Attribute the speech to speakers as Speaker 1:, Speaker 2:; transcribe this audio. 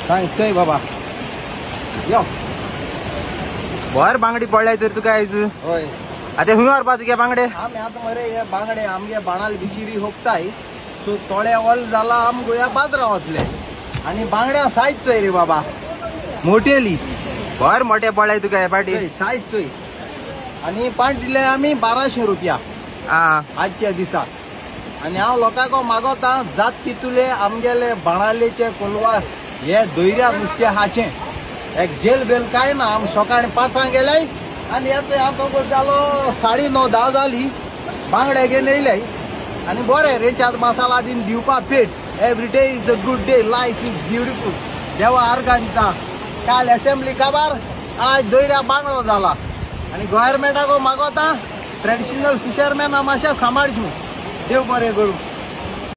Speaker 1: सांगतोय बाबा यो
Speaker 2: वर बांगडी पडलाय तर तुका आयज
Speaker 1: होय
Speaker 2: आता हुंय व्हरपाक तुगे बांगडे
Speaker 1: आमी आतां मरे हे बांगडे आमगे बाणाल बिचिरी होपताय सो थोडे ऑल जाला आम गोया बाजरा वचले आणि बांगड्या सायज चोय रे बाबा मोठेली
Speaker 2: वर मोठे पडलाय तुका हे पाटी
Speaker 1: सायज चोय आणि पांच दिले आमी 1200 रुपया आजच्या दिसाक आणि हांव लोकांक मागोता जात तितुले आमगेले बाणालेचे कोलवा हे दोयऱ्या नुस्तें हाचे एक जेल बेल काय ना आम सकाळी 5 गेले आणि येतोय आमकां जालो 9:30 10 जाली बांगडे घेवन येयले आणि बरे रेंचात मसाला दिन दिवपा पेट every day is a good day life is beautiful देवा आर्गांचा काल असेंब्ली काबार आज दोयऱ्या बांगडो जाला आणि गव्हर्नमेंटाक मागोता ट्रेडिशनल फिशरमॅन मातशें सांबाळचू देव बरें करूं.